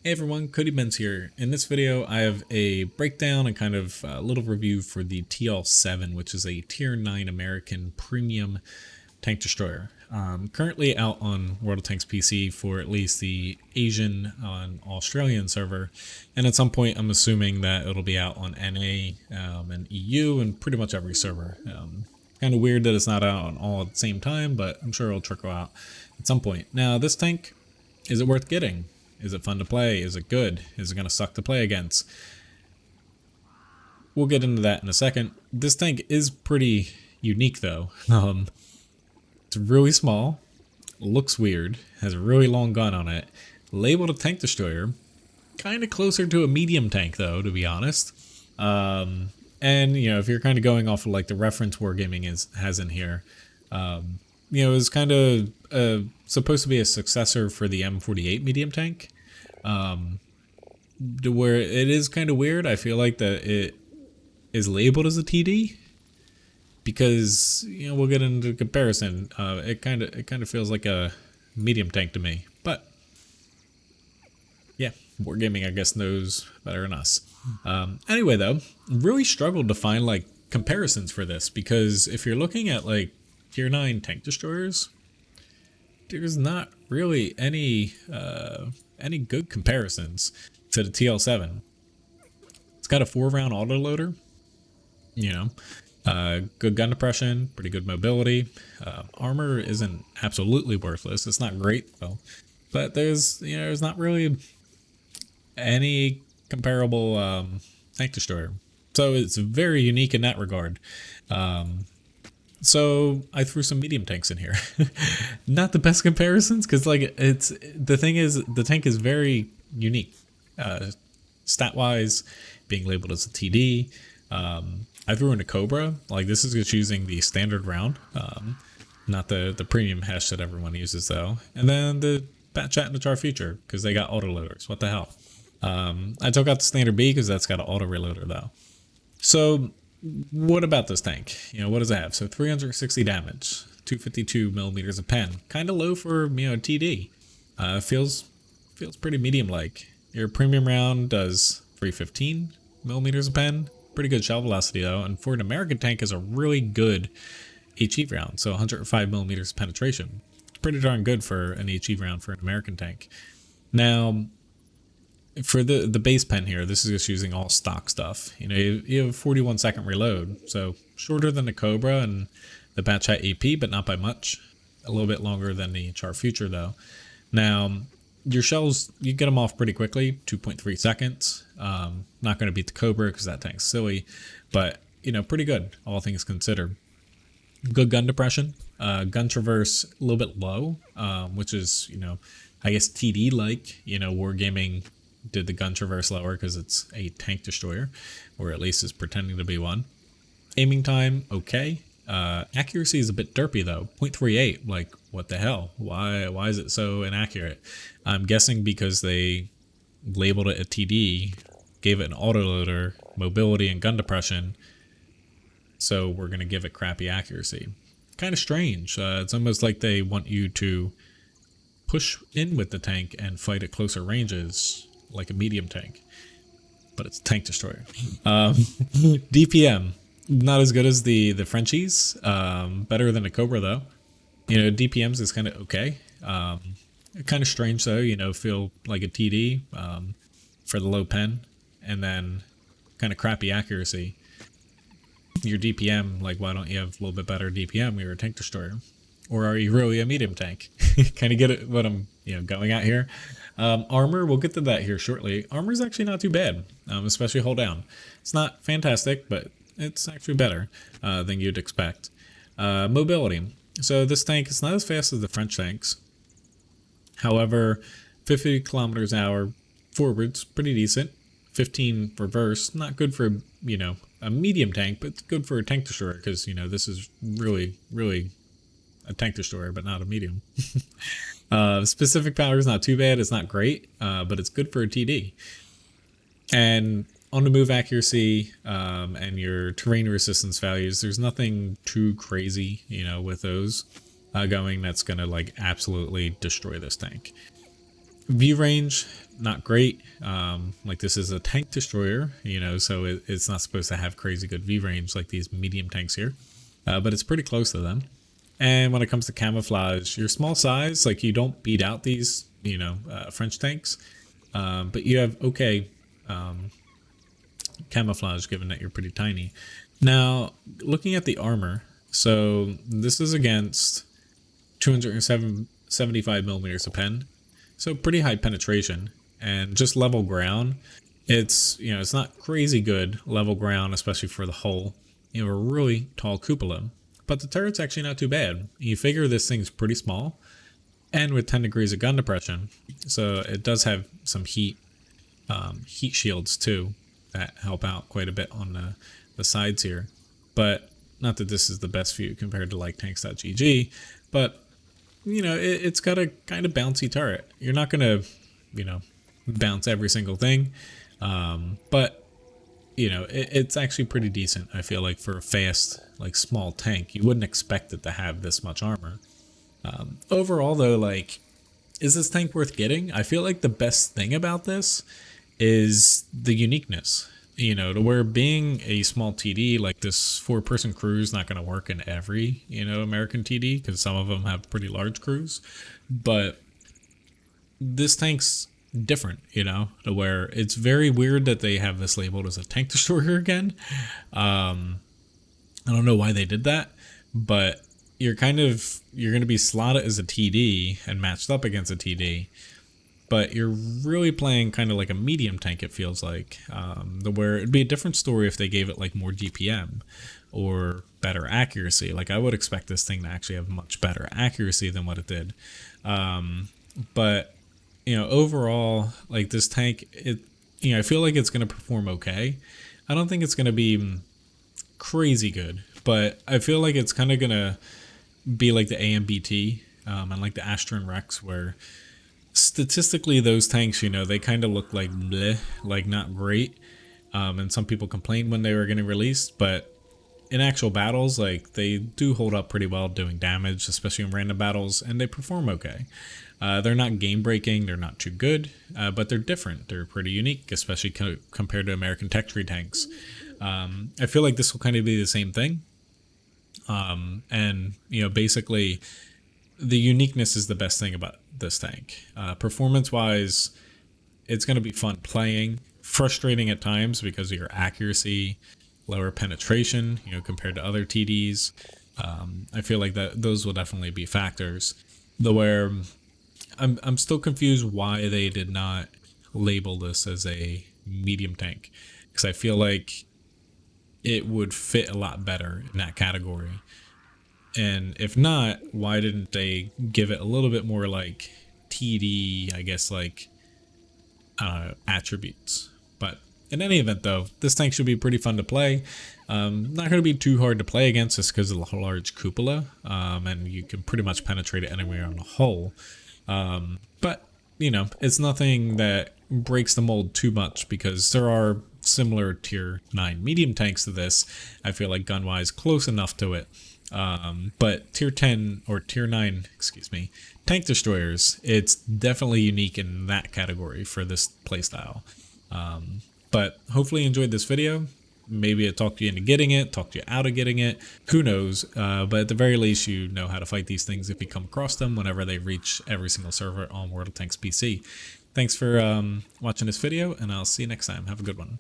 Hey everyone, Cody Menz here. In this video, I have a breakdown and kind of a little review for the TL-7, which is a Tier 9 American premium tank destroyer. Currently out on World of Tanks PC for at least the Asian and Australian server, and at some point I'm assuming that it'll be out on NA and EU and pretty much every server. Kind of weird that it's not out on all at the same time, but I'm sure it'll trickle out at some point. Now, this tank, is it worth getting? Is it fun to play? Is it good? Is it going to suck to play against? We'll get into that in a second. This tank is pretty unique though. It's really small, looks weird, has a really long gun on it, labeled a tank destroyer, kind of closer to a medium tank though, to be honest. And you know, if you're kind of going off of like the reference Wargaming has in here, you know, it's kind of supposed to be a successor for the M48 medium tank. To where it is kind of weird, I feel like that it is labeled as a TD because, you know, we'll get into comparison. It kind of feels like a medium tank to me, but yeah, Wargaming I guess knows better than us. Anyway though, really struggled to find like comparisons for this because if you're looking at like Tier 9 tank destroyers, there's not really any good comparisons to the TL-7. It's got a 4-round autoloader, you know, good gun depression, pretty good mobility. Armor isn't absolutely worthless. It's not great though, but there's not really any comparable tank destroyer. So it's very unique in that regard. So I threw some medium tanks in here. Not the best comparisons because like the thing is the tank is very unique stat wise, being labeled as a TD. I threw in a Cobra. Like this is just using the standard round, not the premium hash that everyone uses though. And then the Bat Chat and the Char Future because they got autoloaders. What the hell? I took out the standard B because that's got an auto reloader though. So what about this tank? You know, what does it have? So 360 damage, 252 millimeters of pen. Kind of low for, you know, TD. Feels pretty medium-like. Your premium round does 315 millimeters of pen. Pretty good shell velocity though. And for an American tank is a really good HE round. So 105 millimeters of penetration. It's pretty darn good for an HE round for an American tank. Now, for the base pen here, this is just using all stock stuff. You know, you have a 41-second reload, so shorter than the Cobra and the Bat Chat AP, but not by much. A little bit longer than the Char Future though. Now, your shells, you get them off pretty quickly, 2.3 seconds. Not going to beat the Cobra because that tank's silly, but you know, pretty good, all things considered. Good gun depression, gun traverse a little bit low, which is, you know, I guess TD-like, you know, Wargaming did the gun traverse lower because it's a tank destroyer, or at least is pretending to be one. Aiming time, okay. Accuracy is a bit derpy though, 0.38. Like, what the hell? Why is it so inaccurate? I'm guessing because they labeled it a TD, gave it an autoloader, mobility, and gun depression. So we're gonna give it crappy accuracy. Kind of strange. It's almost like they want you to push in with the tank and fight at closer ranges like a medium tank, but it's a tank destroyer. DPM, not as good as the Frenchies, better than a Cobra though. You know, DPMs is kind of okay. Kind of strange though, you know, feel like a TD for the low pen, and then kind of crappy accuracy. Your DPM, like, why don't you have a little bit better DPM? You're a tank destroyer, or are you really a medium tank? Kind of get it what I'm, you know, going at here. Armor, we'll get to that here shortly. Armor is actually not too bad, especially hold down. It's not fantastic, but it's actually better than you'd expect. Mobility. So this tank is not as fast as the French tanks. However, 50 kilometers an hour forwards, pretty decent. 15 reverse, not good for, you know, a medium tank, but good for a tank destroyer because, you know, this is really a tank destroyer, but not a medium. Specific power is not too bad. It's not great, but it's good for a TD. And on the move accuracy and your terrain resistance values, there's nothing too crazy, you know, with those going that's going to like absolutely destroy this tank. View range, not great. Like this is a tank destroyer, you know, so it's not supposed to have crazy good view range like these medium tanks here, but it's pretty close to them. And when it comes to camouflage, your small size, like you don't beat out these, you know, French tanks, but you have okay camouflage given that you're pretty tiny. Now, looking at the armor, so this is against 275 millimeters of pen, so pretty high penetration, and just level ground. It's, you know, it's not crazy good level ground, especially for the hull. You know, a really tall cupola, but the turret's actually not too bad. You figure this thing's pretty small, and with 10 degrees of gun depression, so it does have some heat shields too that help out quite a bit on the sides here. But not that this is the best view compared to like tanks.gg, but you know, it's got a kind of bouncy turret. You're not gonna, you know, bounce every single thing, but you know, it's actually pretty decent. I feel like for a fast, like small tank, you wouldn't expect it to have this much armor. Overall though, like, is this tank worth getting? I feel like the best thing about this is the uniqueness, you know, to where being a small TD, like this 4-person crew is not going to work in every, you know, American TD, because some of them have pretty large crews, but this tank's different, you know, to where it's very weird that they have this labeled as a tank destroyer again. I don't know why they did that, but you're going to be slotted as a TD and matched up against a TD, but you're really playing kind of like a medium tank, it feels like, where it'd be a different story if they gave it like more DPM or better accuracy. Like I would expect this thing to actually have much better accuracy than what it did. But you know, overall, like this tank, you know, I feel like it's going to perform okay. I don't think it's going to be crazy good, but I feel like it's kind of going to be like the AMBT and like the Astron Rex, where statistically those tanks, you know, they kind of look like bleh, like not great, and some people complained when they were getting released, but in actual battles, like they do hold up pretty well doing damage, especially in random battles, and they perform okay. They're not game breaking, they're not too good, but they're different, they're pretty unique, especially compared to American tech tree tanks. I feel like this will kind of be the same thing, and you know, basically the uniqueness is the best thing about this tank. Performance wise, it's going to be fun playing, frustrating at times because of your accuracy, lower penetration, you know, compared to other TDs. I feel like that those will definitely be factors. Though where I'm still confused why they did not label this as a medium tank, because I feel like it would fit a lot better in that category. And if not, why didn't they give it a little bit more like TD, I guess, like attributes? But in any event, though, this tank should be pretty fun to play. Not going to be too hard to play against just because of the large cupola, and you can pretty much penetrate it anywhere on the hull. But, you know, it's nothing that breaks the mold too much, because there are similar tier 9 medium tanks to this. I feel like gun-wise close enough to it. But tier 10 or tier 9, excuse me, tank destroyers, it's definitely unique in that category for this playstyle. But hopefully you enjoyed this video. Maybe it talked you into getting it, talked you out of getting it, who knows, but at the very least you know how to fight these things if you come across them whenever they reach every single server on World of Tanks PC. Thanks for watching this video, and I'll see you next time. Have a good one.